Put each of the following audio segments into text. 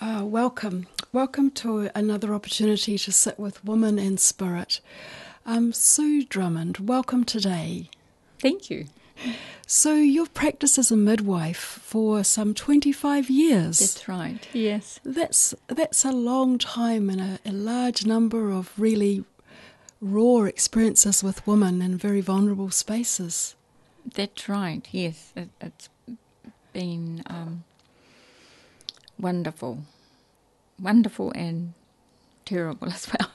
Welcome. Welcome to another opportunity to sit with Woman and Spirit. Sue Drummond, welcome today. Thank you. So you've practiced as a midwife for some 25 years. That's right, yes. That's a long time and a large number of really raw experiences with women in very vulnerable spaces. That's right, yes. It's been wonderful and terrible as well.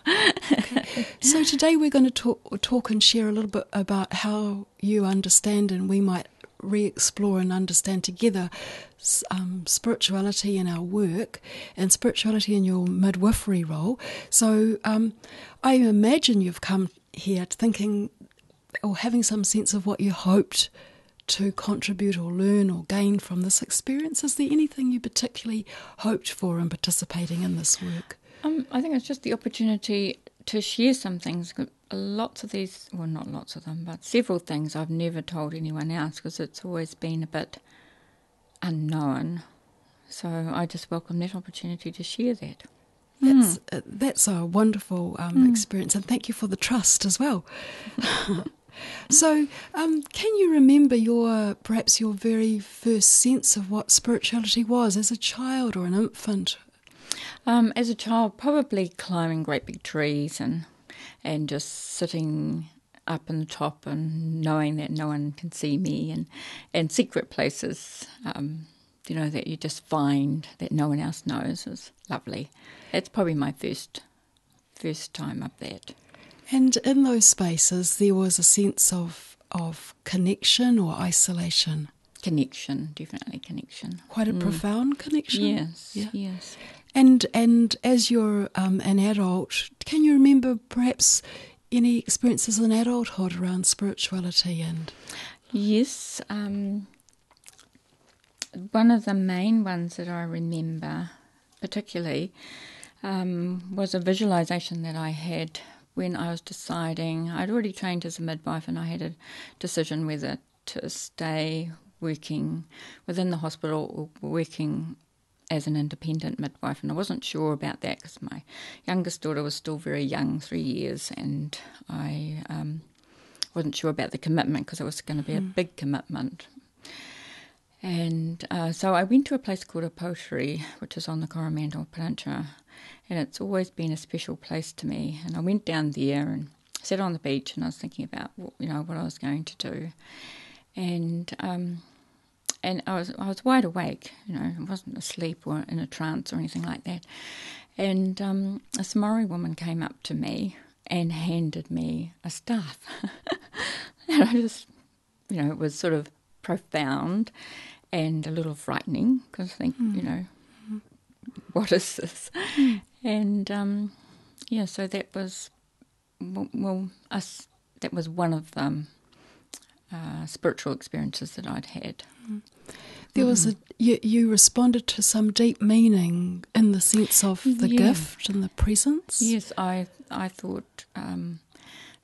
Okay. So today we're going to talk and share a little bit about how you understand, and we might re-explore and understand together spirituality in our work and spirituality in your midwifery role. So I imagine you've come here thinking or having some sense of what you hoped to contribute or learn or gain from this experience. Is there anything you particularly hoped for in participating in this work? I think it's just the opportunity to share some things. Lots of these, well, not lots of them, but several things I've never told anyone else because it's always been a bit unknown. So I just welcome that opportunity to share that. That's a wonderful experience, and thank you for the trust as well. So, can you remember perhaps your very first sense of what spirituality was as a child or an infant? As a child, probably climbing great big trees and just sitting up in the top and knowing that no one can see me, and secret places, that you just find that no one else knows is lovely. That's probably my first time up that. And in those spaces, there was a sense of connection or isolation? Connection, definitely connection. Quite a profound connection? Yes, yeah. Yes. And as you're an adult, can you remember perhaps any experiences in adulthood around spirituality? Yes. One of the main ones that I remember particularly was a visualization that I had when I was deciding. I'd already trained as a midwife, and I had a decision whether to stay working within the hospital or working as an independent midwife, and I wasn't sure about that because my youngest daughter was still very young, 3 years, and I wasn't sure about the commitment because it was going to be a big commitment. And so I went to a place called Aotearoa, which is on the Coromandel Peninsula, and it's always been a special place to me. And I went down there and sat on the beach, and I was thinking about what I was going to do, and I was wide awake. I wasn't asleep or in a trance or anything like that. And a Somali woman came up to me and handed me a staff, and I just, it was sort of profound and a little frightening because I think, what is this? And so that was that was one of the spiritual experiences that I'd had. There was you responded to some deep meaning in the sense of the gift and the presence. Yes, I thought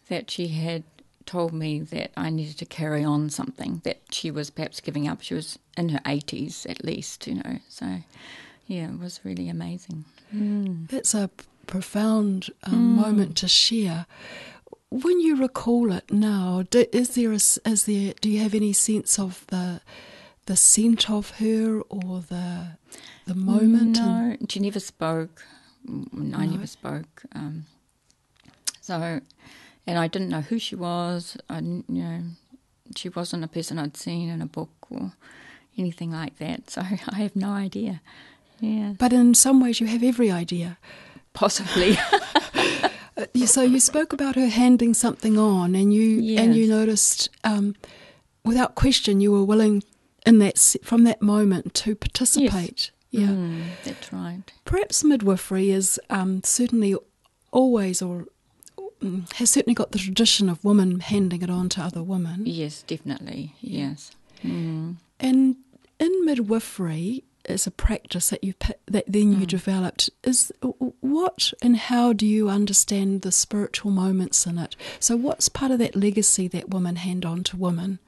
that she had told me that I needed to carry on something that she was perhaps giving up. She was in her 80s at least, So, it was really amazing. That's a profound moment to share. When you recall it now, do you have any sense of the scent of her or the moment? No, she never spoke. I never spoke. And I didn't know who she was. She wasn't a person I'd seen in a book or anything like that. So I have no idea. Yeah. But in some ways, you have every idea. Possibly. So you spoke about her handing something on, and you noticed, without question, you were willing from that moment to participate. Yes. Yeah, that's right. Perhaps midwifery is certainly always has certainly got the tradition of women handing it on to other women. Yes, definitely. Yes. And in midwifery, as a practice that you developed, is what and how do you understand the spiritual moments in it? So, what's part of that legacy that women hand on to women?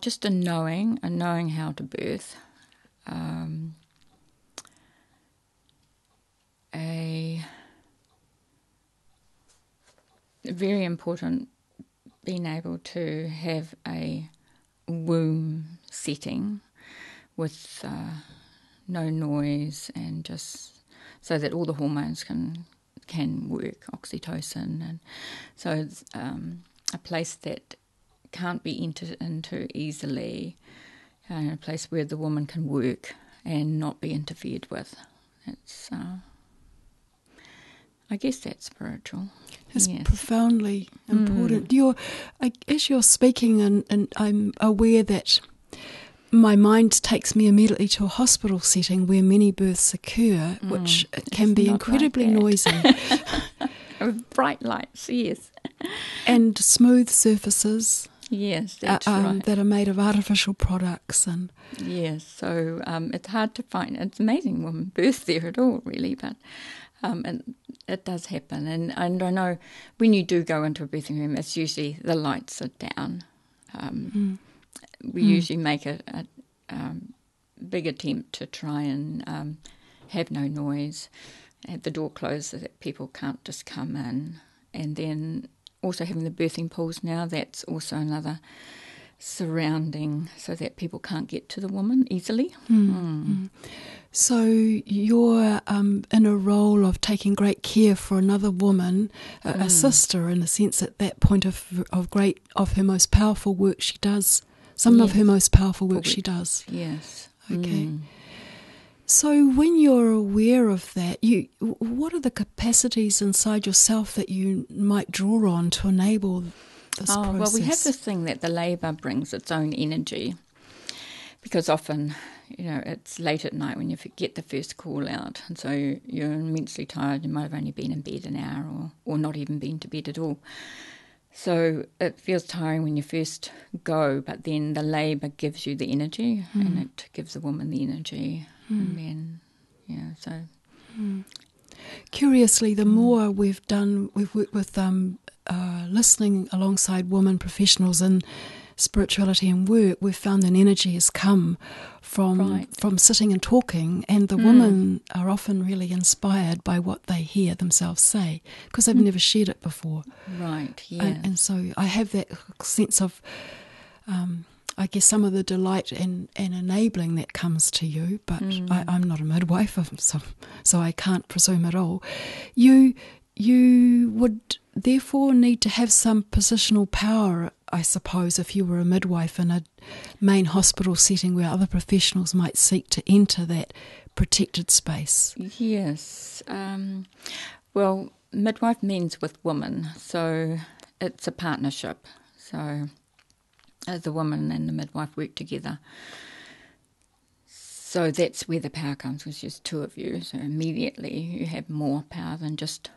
Just a knowing how to birth. A very important, being able to have a womb setting with no noise, and just so that all the hormones can work, oxytocin, and so it's a place that can't be entered into easily, a place where the woman can work and not be interfered with. It's I guess that's spiritual. It's yes. profoundly important. As you're speaking, and I'm aware that my mind takes me immediately to a hospital setting where many births occur, which can be incredibly noisy. Bright lights, yes. And smooth surfaces. Yes, that's right. That are made of artificial products. And yes, so it's hard to find. It's amazing when birth there at all, really, but and it does happen. And I know when you do go into a birthing room, it's usually the lights are down. We usually make a big attempt to try and have no noise, have the door closed so that people can't just come in. And then also having the birthing pools now, that's also another surrounding so that people can't get to the woman easily. So you're in a role of taking great care for another woman, a sister, in the sense at that point of her most powerful work she does. Some of her most powerful work she does. Yes. Okay. So when you're aware of that, what are the capacities inside yourself that you might draw on to enable this process? Well, we have this thing that the labour brings its own energy, because often, it's late at night when you get the first call out, and so you're immensely tired. You might have only been in bed an hour or not even been to bed at all. So it feels tiring when you first go, but then the labour gives you the energy, and it gives the woman the energy. And then, Curiously, the more we've worked with listening alongside women professionals in spirituality and work, we've found an energy has come from sitting and talking, and the women are often really inspired by what they hear themselves say, because they've never shared it before. Right, yeah. And so I have that sense of, I guess, some of the delight and enabling that comes to you, but I'm not a midwife, so I can't presume at all. You would therefore need to have some positional power, I suppose, if you were a midwife in a main hospital setting where other professionals might seek to enter that protected space. Yes. Well, midwife means with women, so it's a partnership. So the woman and the midwife work together. So that's where the power comes, with just two of you. So immediately you have more power than just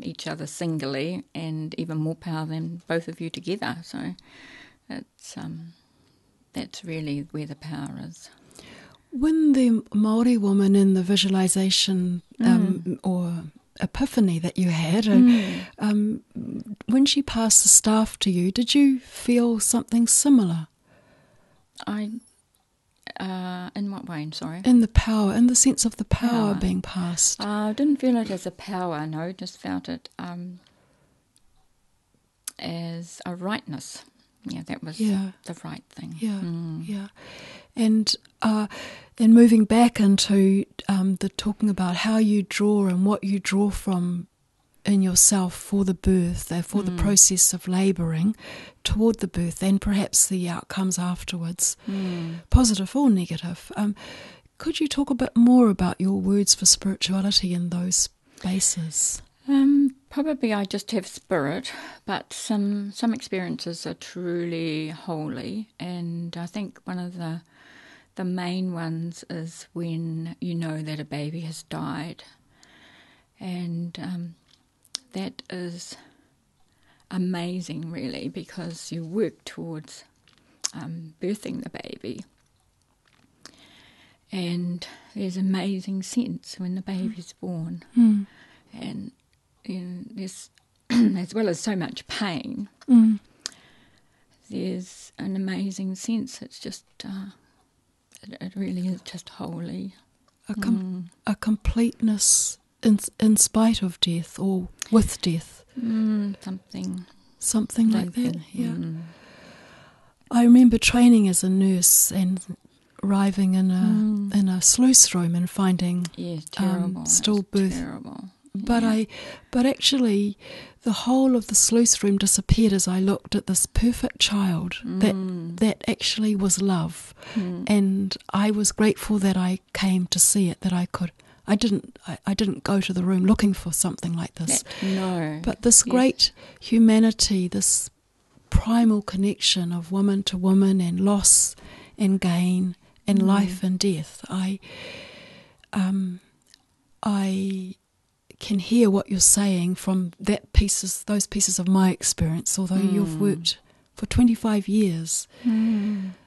each other singly, and even more power than both of you together. So it's that's really where the power is. When the Māori woman in the visualization or epiphany that you had, when she passed the staff to you, did you feel something similar? In what way, sorry? In the sense of the power being passed. I didn't feel it as a power, no, just felt it as a rightness. Yeah, that was the right thing. Yeah. And moving back into the talking about how you draw and what you draw from in yourself for the birth, for the process of labouring toward the birth, and perhaps the outcomes afterwards, positive or negative. Could you talk a bit more about your words for spirituality in those spaces? Probably I just have spirit, but some experiences are truly holy, and I think one of the main ones is when you know that a baby has died, and that is amazing, really, because you work towards birthing the baby, and there's amazing sense when the baby's born, and there's as well as so much pain, there's an amazing sense. It's just, it really is just holy. A completeness in spite of death or with death. Something like that, yeah. I remember training as a nurse and arriving in a sluice room and finding stillbirth. Terrible. But actually, the whole of the sluice room disappeared as I looked at this perfect child that actually was love, and I was grateful that I came to see it. That I didn't go to the room looking for something like this. No, but this great humanity, this primal connection of woman to woman and loss and gain and life and death. I can hear what you're saying from those pieces of my experience, although you've worked for 25 years.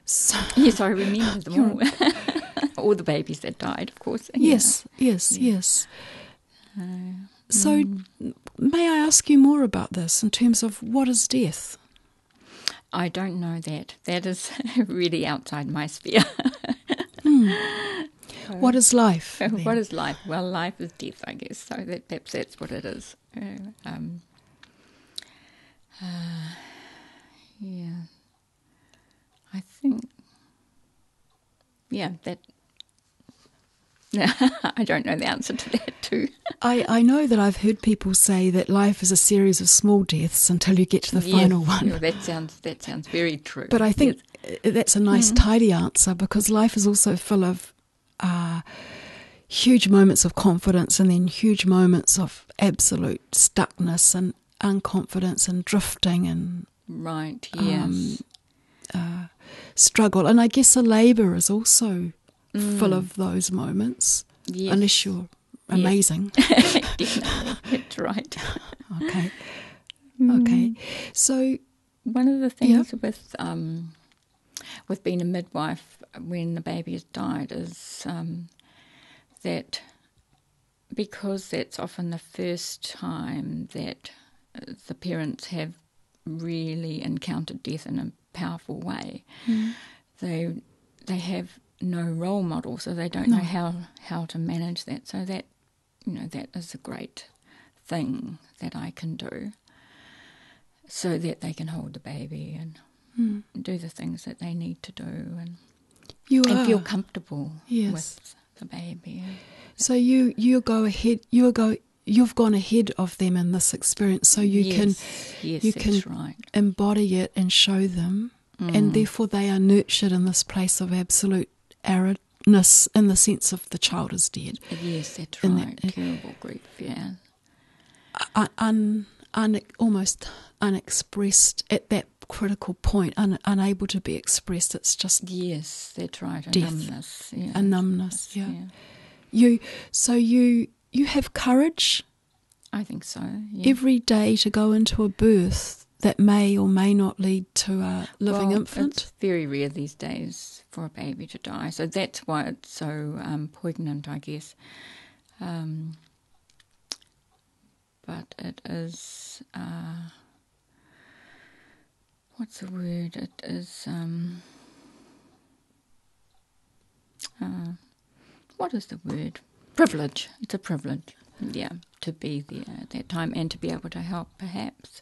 So, yes, I remember them all. All the babies that died, of course. Yes. So may I ask you more about this in terms of what is death? I don't know that. That is really outside my sphere. What is life? Then? What is life? Well, life is death, I guess. So perhaps that's what it is. Yeah. I think. Yeah, that. I don't know the answer to that too. I know that I've heard people say that life is a series of small deaths until you get to the final one. Yeah, that sounds very true. But I think that's a nice tidy answer, because life is also full of huge moments of confidence and then huge moments of absolute stuckness and unconfidence and drifting and struggle. And I guess a labour is also full of those moments, unless you're amazing. Definitely, that's right. Okay. So one of the things with being a midwife when the baby has died is that, because that's often the first time that the parents have really encountered death in a powerful way, they have no role model, so they don't know how to manage that. So that, that is a great thing that I can do, so that they can hold the baby and do the things that they need to do and feel comfortable with the baby. So you've gone ahead of them in this experience, so you can embody it and show them, and therefore they are nurtured in this place of absolute aridness, in the sense of the child is dead. Yes, that's right. Terrible grief, yeah. Almost unexpressed at that critical point, unable to be expressed. It's just yes, that's right. A death, numbness. Yeah, a numbness. Yeah. You have courage. I think so. Yeah. Every day to go into a birth that may or may not lead to a living infant. It's very rare these days for a baby to die, so that's why it's so poignant, I guess. But it is, what's the word? It is, what is the word? Privilege. It's a privilege, to be there at that time and to be able to help, perhaps.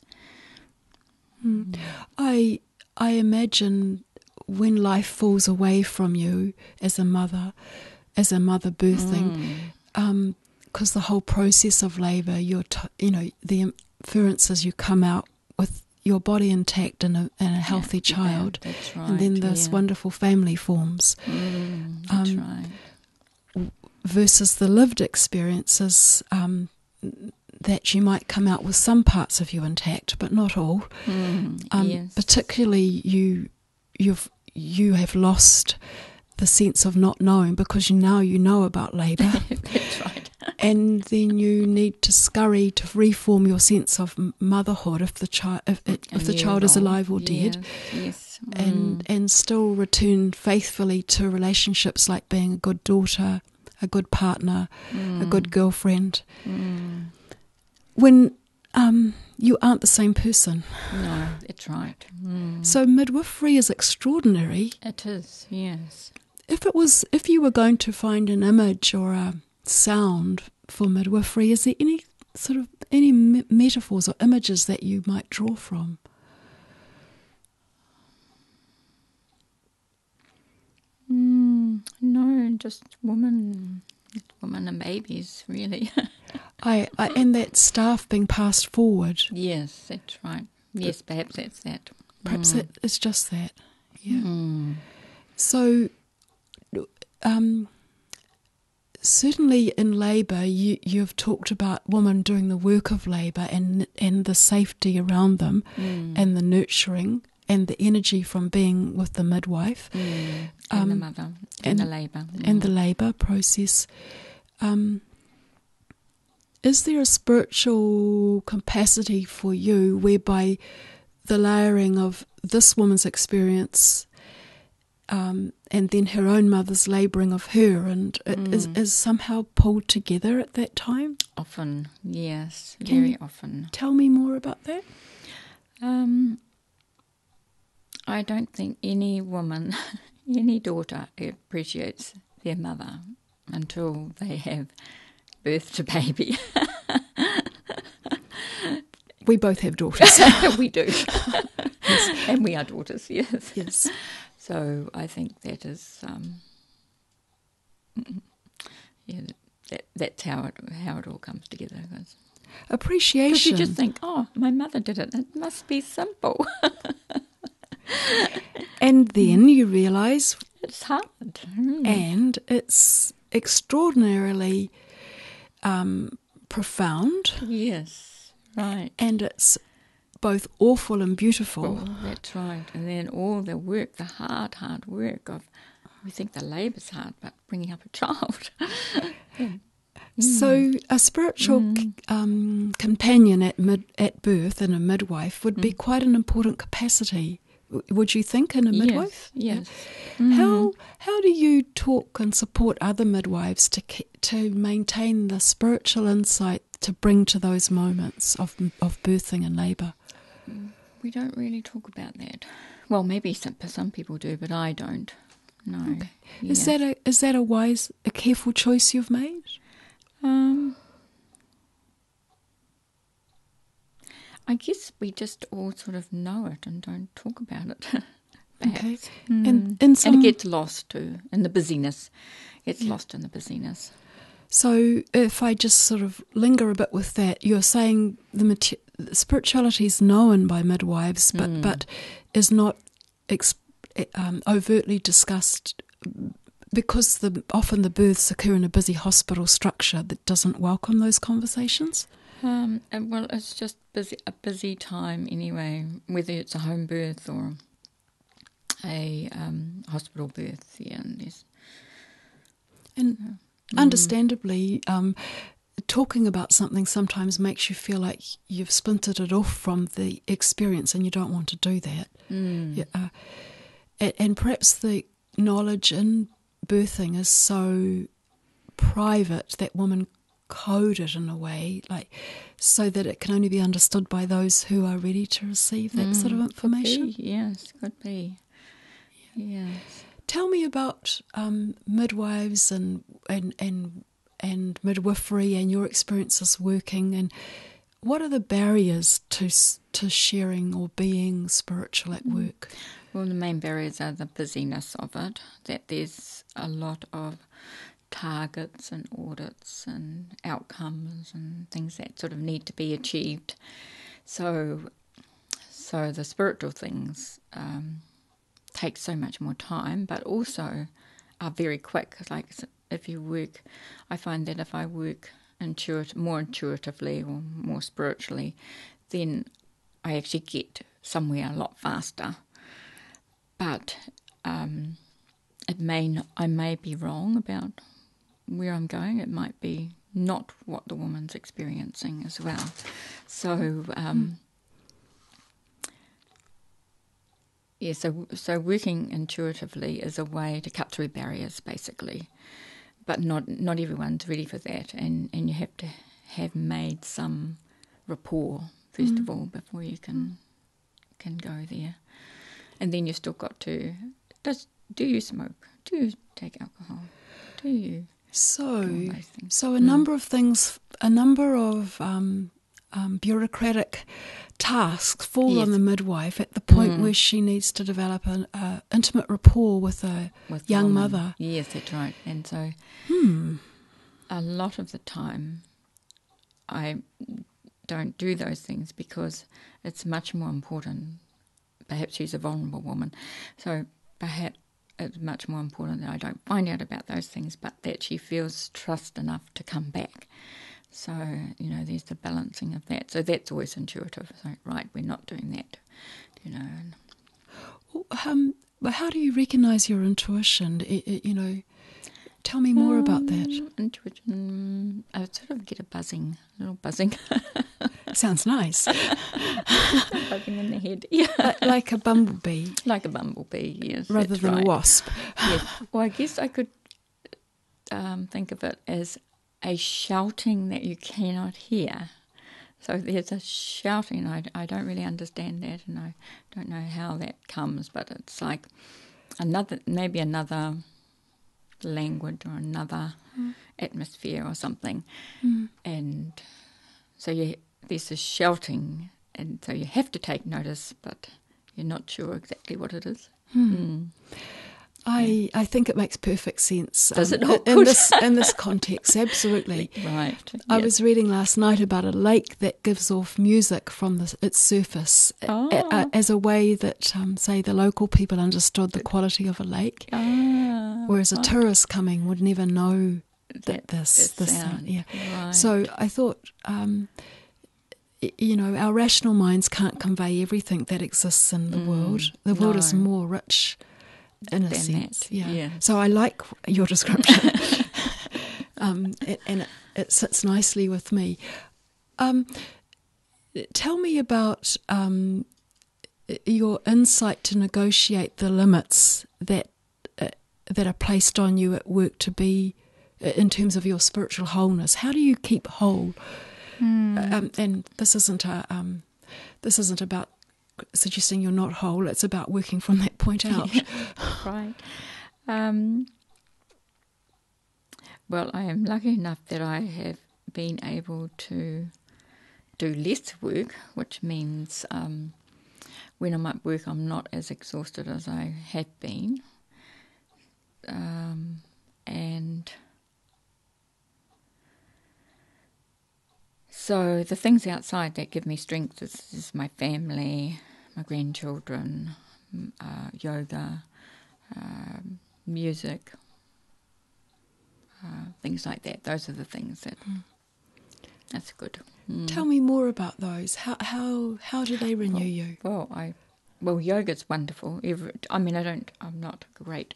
I imagine when life falls away from you as a mother birthing, because the whole process of labour, the inferences, you come out with your body intact and a healthy child, that's right, and then this wonderful family forms. That's right. Versus the lived experiences that you might come out with some parts of you intact, but not all. Yes. Particularly, you have lost the sense of not knowing, because you know about labour. That's right. And then you need to scurry to reform your sense of motherhood if the child is alive or dead. Yes. And still return faithfully to relationships like being a good daughter, a good partner, a good girlfriend. When you aren't the same person. No, that's right. So midwifery is extraordinary. It is, yes. If you were going to find an image or a sound for midwifery, is there any metaphors or images that you might draw from? No, just women and babies, really. And that staff being passed forward. Yes, that's right. Yes, perhaps that's that. Perhaps it's just that. Yeah. So, certainly in labour, you've talked about women doing the work of labour and the safety around them, and the nurturing and the energy from being with the midwife, and the mother, and the labour, and the labour process. Is there a spiritual capacity for you whereby the layering of this woman's experience and then her own mother's labouring of her and is somehow pulled together at that time? Often, yes, very often. Tell me more about that. I don't think any woman, any daughter appreciates their mother until they have birthed a baby. We both have daughters. We do. Yes. And we are daughters, yes. Yes. So I think that is, that's how it all comes together. Appreciation. Because you just think, oh, my mother did it. It must be simple. And then you realise it's hard. And it's extraordinarily profound. Yes, right. And it's both awful and beautiful. Oh, that's right. And then all the work, the hard work of, we think the labour's hard, but bringing up a child. So a spiritual companion at birth and a midwife would be quite an important capacity. Would you think, in a midwife? Yes. How do you talk and support other midwives to maintain the spiritual insight to bring to those moments of birthing and labour? We don't really talk about that. Well, maybe some people do, but I don't. No. Okay. Yeah. Is that a careful choice you've made? I guess we just all sort of know it and don't talk about it. Okay. And it gets lost too in the busyness. It's lost in the busyness. So if I just sort of linger a bit with that, you're saying the spirituality is known by midwives, but is not overtly discussed because often the births occur in a busy hospital structure that doesn't welcome those conversations. Well, it's just a busy time anyway, whether it's a home birth or a hospital birth. Yeah, and understandably, talking about something sometimes makes you feel like you've splintered it off from the experience, and you don't want to do that. And perhaps the knowledge in birthing is so private that women code it in a way, like so that it can only be understood by those who are ready to receive that sort of information. Could be, yes, could be. Yes. Tell me about midwives and midwifery and your experiences working, and what are the barriers to sharing or being spiritual at work? Well, the main barriers are the busyness of it, that there's a lot of targets and audits and outcomes and things that sort of need to be achieved. So the spiritual things take so much more time, but also are very quick. Like if you work, I find that if I work more intuitively or more spiritually, then I actually get somewhere a lot faster. But I may be wrong about where I'm going. It might be not what the woman's experiencing as well. So so working intuitively is a way to cut through barriers, basically. But not everyone's ready for that, and you have to have made some rapport first of all before you can go there. And then you've still got to, do you smoke? Do you take alcohol? Do you do all those things? So a number of things, a number of bureaucratic tasks fall on the midwife at the point where she needs to develop an intimate rapport with a young mother. Yes, that's right. And so a lot of the time I don't do those things because it's much more important. Perhaps she's a vulnerable woman, so perhaps it's much more important that I don't find out about those things, but that she feels trust enough to come back. So, there's the balancing of that. So that's always intuitive. So, right, we're not doing that, But how do you recognise your intuition? Tell me more about that. Intuition, I would sort of get a little buzzing. Sounds nice. Buzzing in the head, yeah. Like a bumblebee. Like a bumblebee, yes. Rather than a wasp. Yes. Well, I guess I could think of it as a shouting that you cannot hear. So there's a shouting. I don't really understand that, and I don't know how that comes, but it's like maybe another language or another atmosphere or something. And so there's a shouting, and so you have to take notice, but you're not sure exactly what it is. I think it makes perfect sense. Does it not? In this context, absolutely. Right. I was reading last night about a lake that gives off music from its surface as a way that, say, the local people understood the quality of a lake, whereas a tourist coming would never know that this sound. Yeah. Right. So I thought, our rational minds can't convey everything that exists in the world. The world is more rich. In a sense, that, yeah. So I like your description, and it sits nicely with me. Tell me about your insight to negotiate the limits that are placed on you at work to be, in terms of your spiritual wholeness. How do you keep whole? And this isn't about suggesting you're not whole. It's about working from that point out. Right. Well, I am lucky enough that I have been able to do less work, which means when I'm at work I'm not as exhausted as I have been. And so the things outside that give me strength is my family, my grandchildren, yoga, music, things like that. Those are the things that's good. Tell me more about those. How do they renew you? Well, yoga's wonderful. I'm not a great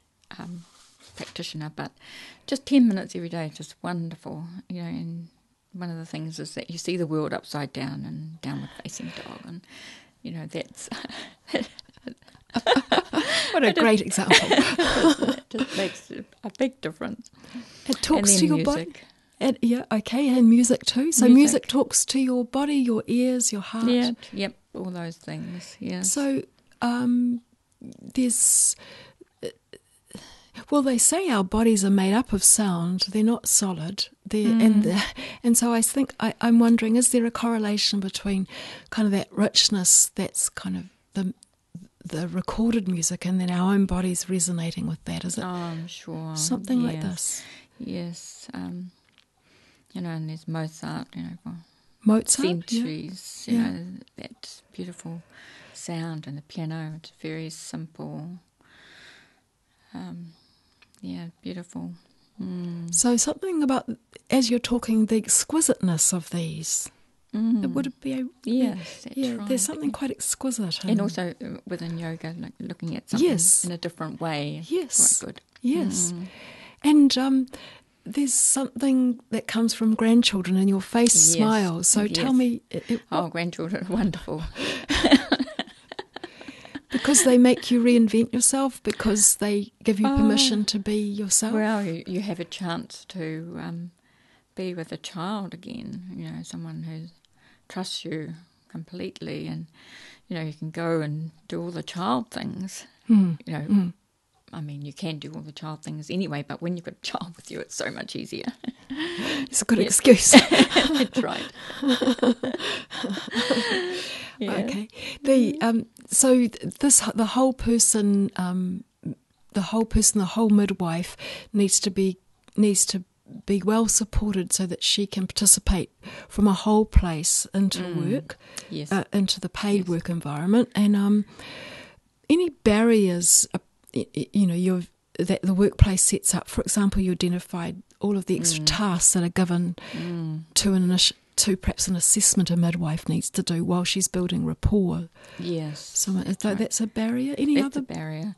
practitioner, but just 10 minutes every day is just wonderful. And one of the things is that you see the world upside down and downward facing dog, and that's what a great example. It just makes a big difference. It talks to your music. body. And music too. So music talks to your body, your ears, your heart. Yeah, yep, all those things. Yeah. So there's. Well, they say our bodies are made up of sound. They're not solid. And so I think I'm wondering, is there a correlation between kind of that richness that's kind of the recorded music and then our own bodies resonating with that? Is it? I'm sure. Something like this. Yes. And there's Mozart, for Mozart? centuries, that beautiful sound, and the piano, it's very simple. Beautiful. So something about, as you're talking, the exquisiteness of these. Would it be? Yes, that's right. There's something quite exquisite. And also within yoga, like looking at something in a different way. Yes. Quite good. Yes. And there's something that comes from grandchildren, and your face smiles. So tell me. Grandchildren are wonderful. Because they make you reinvent yourself, because they give you permission to be yourself. Well, you have a chance to be with a child again, someone who trusts you completely, and you can go and do all the child things. I mean, you can do all the child things anyway, but when you've got a child with you, it's so much easier. It's a good excuse. That's right. Okay. The whole midwife needs to be well supported so that she can participate from a whole place into work, into the paid work environment, and any barriers, that the workplace sets up. For example, you identified all of the extra tasks that are given to perhaps an assessment a midwife needs to do while she's building rapport. Yes. So that's a barrier. That's a barrier.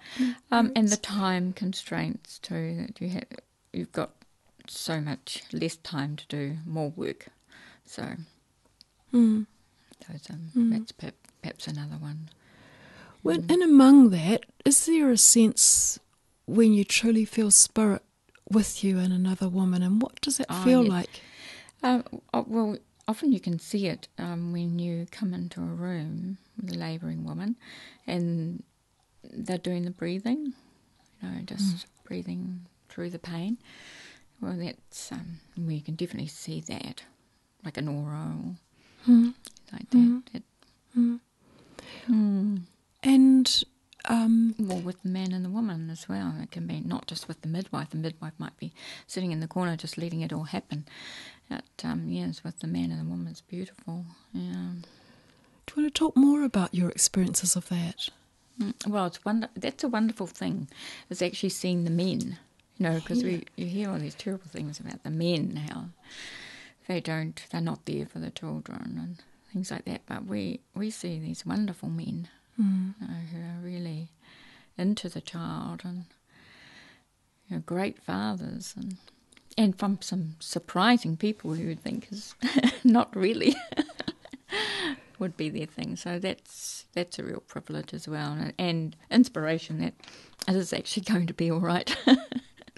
And the time constraints too. That you've got so much less time to do more work. So that's perhaps another one. Well, and among that, is there a sense when you truly feel spirit with you and another woman, and what does it feel like? Well, often you can see it when you come into a room with a labouring woman and they're doing the breathing, just breathing through the pain. Well, that's we can definitely see that, like an aura or like that. And more with the man and the woman as well. It can be not just with the midwife. The midwife might be sitting in the corner just letting it all happen. But yes, with the man and the woman, it's beautiful. Yeah. Do you want to talk more about your experiences of that? Well, that's a wonderful thing, is actually seeing the men, because you hear all these terrible things about the men, how they're not there for the children and things like that. But we see these wonderful men who are really into the child and great fathers and from some surprising people who would think is not really would be their thing. So that's a real privilege as well, and inspiration that it is actually going to be all right.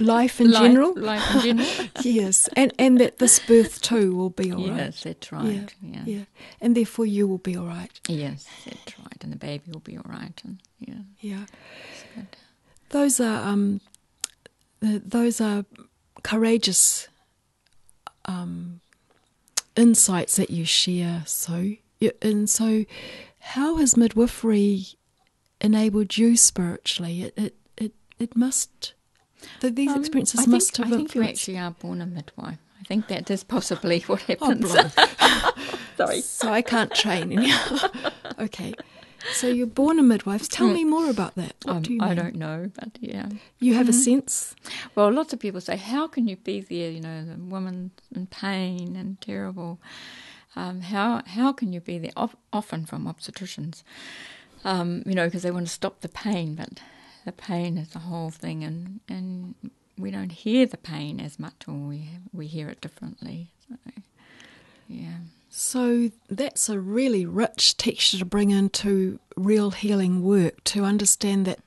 Life in general? Life in general. Yes, and that this birth too will be all right. Yes, that's right. Yeah. And therefore you will be all right. Yes, that's right. And the baby will be all right. And yeah. It's good. Those are courageous insights that you share. So how has midwifery enabled you spiritually? It must. These experiences must have influenced. I think you actually are born a midwife. I think that is possibly what happens. Sorry. So I can't train anyhow. Okay. So you're born a midwife. Tell me more about that. What do you mean? I don't know, but yeah. You have a sense? Well, lots of people say, how can you be there, the woman in pain and terrible. How can you be there? Often from obstetricians, because they want to stop the pain, but the pain is the whole thing, and we don't hear the pain as much, or we hear it differently. So, yeah. So that's a really rich texture to bring into real healing work, to understand that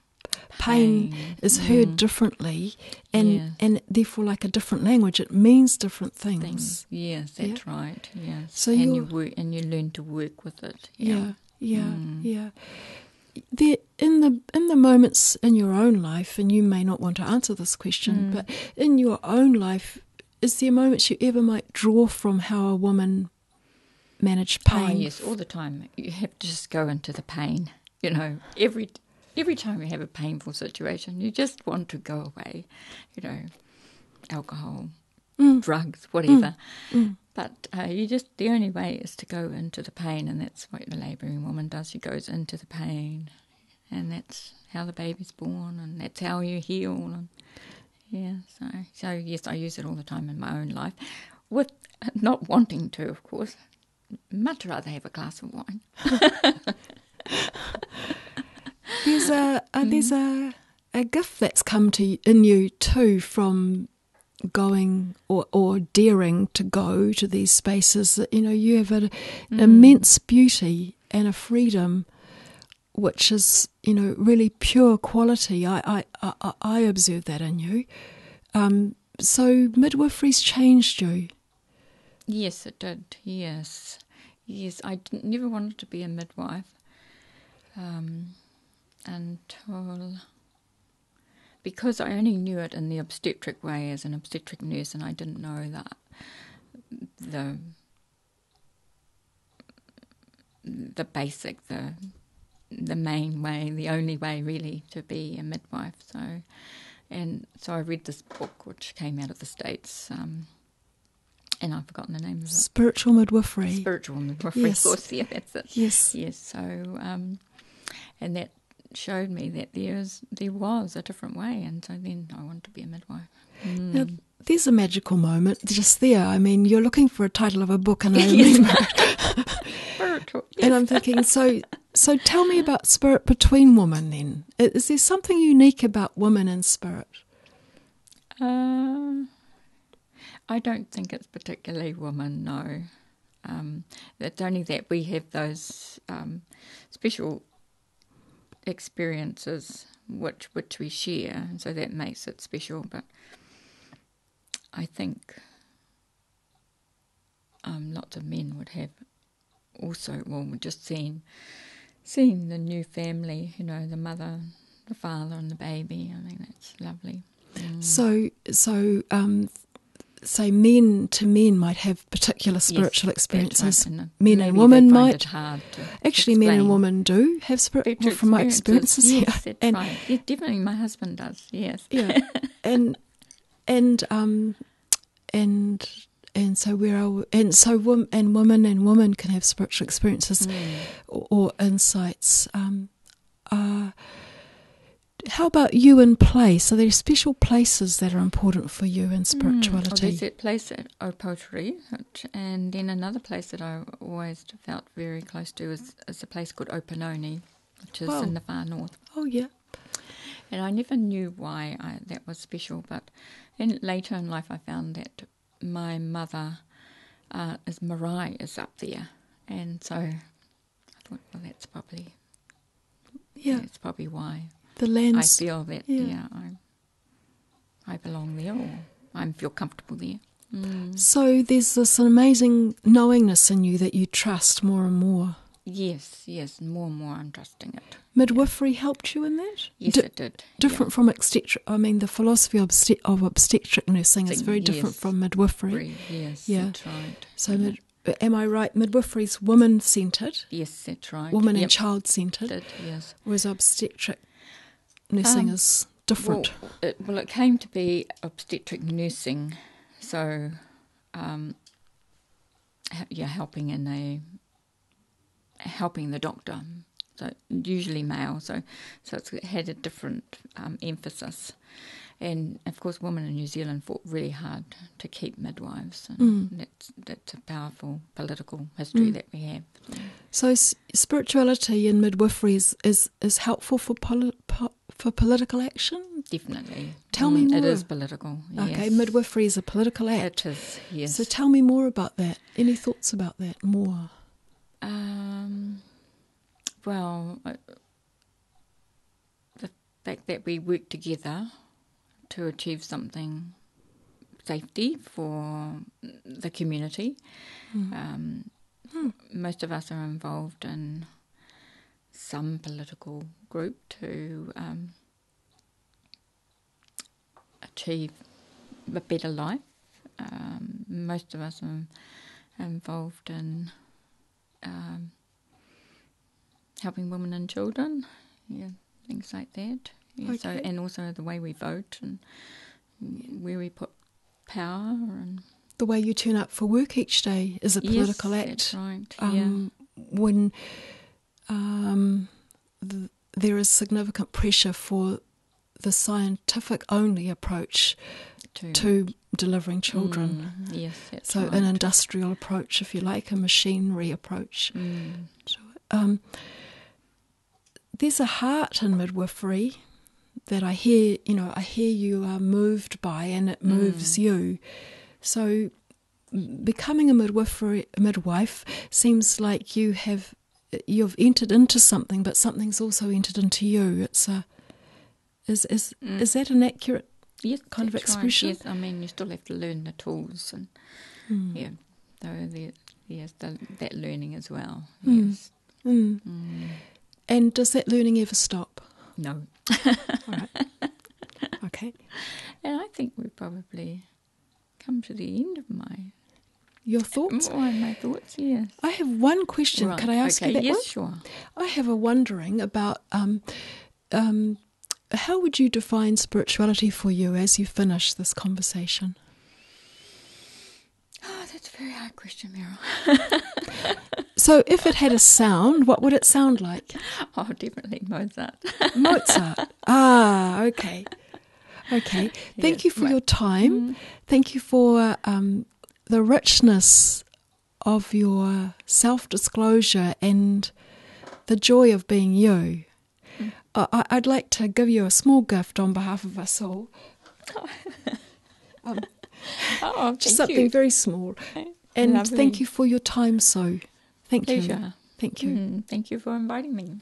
pain is heard differently, and therefore, like a different language, it means different things. Yes, that's right. Yes. So you learn to work with it. Yeah. There, in the moments in your own life, and you may not want to answer this question, but in your own life, is there moments you ever might draw from how a woman managed pain? Oh, yes, all the time. You have to just go into the pain. Every time you have a painful situation, you just want to go away. Alcohol, drugs, whatever. But the only way is to go into the pain, and that's what the labouring woman does. She goes into the pain, and that's how the baby's born, and that's how you heal. And so yes, I use it all the time in my own life, with not wanting to, of course. Much rather have a glass of wine. There's a gift that's come in you too from going or daring to go to these spaces. That you have an immense beauty and a freedom, which is really pure quality. I observe that in you. So midwifery's changed you. Yes, it did. Yes. I never wanted to be a midwife. until, because I only knew it in the obstetric way as an obstetric nurse, and I didn't know that the basic, the main way, the only way really to be a midwife. So I read this book which came out of the States, and I've forgotten the name of it. Spiritual Midwifery. Spiritual Midwifery, Yes. of course, yeah, that's it. Yes. Yes, so, and that showed me that there was a different way, and so then I wanted to be a midwife. Now, there's a magical moment just there. I mean, you're looking for a title of a book, and I remember Spiritual, yes. And I'm thinking, so tell me about spirit between women then. Is there something unique about women and spirit? I don't think it's particularly women, no. It's only that we have those special experiences which we share, and so that makes it special. But I think lots of men would have also, just seeing the new family, the mother, the father and the baby. I think that's lovely. Say men to men might have particular spiritual experiences. Right. Men and women might. It hard to actually, explain. men and women do have spiritual. From my experiences, yes, that's right. Yeah, definitely, my husband does. Yes. Yeah, and so women and women can have spiritual experiences or insights. How about you in place? Are there special places that are important for you in spirituality? There's that place at Aotearoa, and then another place that I always felt very close to is a place called Opanoni, which is in the far north. Oh, yeah. And I never knew why that was special, but later in life I found that my mother is marae is up there, and so I thought, well, that's probably why. The lands. I feel that I belong there, or I feel comfortable there. So there's this amazing knowingness in you that you trust more and more. Yes, more and more I'm trusting it. Midwifery helped you in that? Yes, it did. Different from obstetric. I mean, the philosophy of obstetric nursing is very different from midwifery. Yes, that's right. So, am I right? Midwifery is woman-centred. Yes, that's right. Woman and child-centred. Yes. Whereas obstetric nursing is different. Well, it came to be obstetric nursing, so helping the doctor, so usually male, so it's had a different emphasis. And of course, women in New Zealand fought really hard to keep midwives, and that's a powerful political history that we have. So spirituality in midwifery is helpful for political action? Definitely. Tell me more. It is political, yes. Okay, midwifery is a political act. It is, yes. So tell me more about that. Any thoughts about that more? Well, the fact that we work together to achieve something safety for the community. Most of us are involved in some political group to achieve a better life. Most of us are involved in helping women and children, things like that. Yeah, okay. So, and also the way we vote and where we put power, and the way you turn up for work each day is a political act. That's right. When there is significant pressure for the scientific only approach to delivering children. Yes, that's so right. An industrial approach, if you like, a machinery approach. So, there's a heart in midwifery that I hear you are moved by, and it moves you. So becoming a midwife seems like you've entered into something, but something's also entered into you. It's is that an accurate kind of expression? Right. Yes, I mean you still have to learn the tools, and so that learning as well. Yes. And does that learning ever stop? No. All right. Okay. And I think we've probably come to the end of Your thoughts? my thoughts, yes. I have one question. Right. Could I ask you that yes, one? Sure. I have a wondering about how would you define spirituality for you as you finish this conversation? Oh, that's a very hard question, Meryl. So if it had a sound, what would it sound like? Oh, definitely Mozart. Mozart. Ah, okay. Okay. Thank Yes, you for right. your time. Thank you for the richness of your self-disclosure and the joy of being you. I'd like to give you a small gift on behalf of us all. Just something you. very small. And Lovely. thank you for your time, So. Thank Pleasure. you. Thank you. Thank you for inviting me.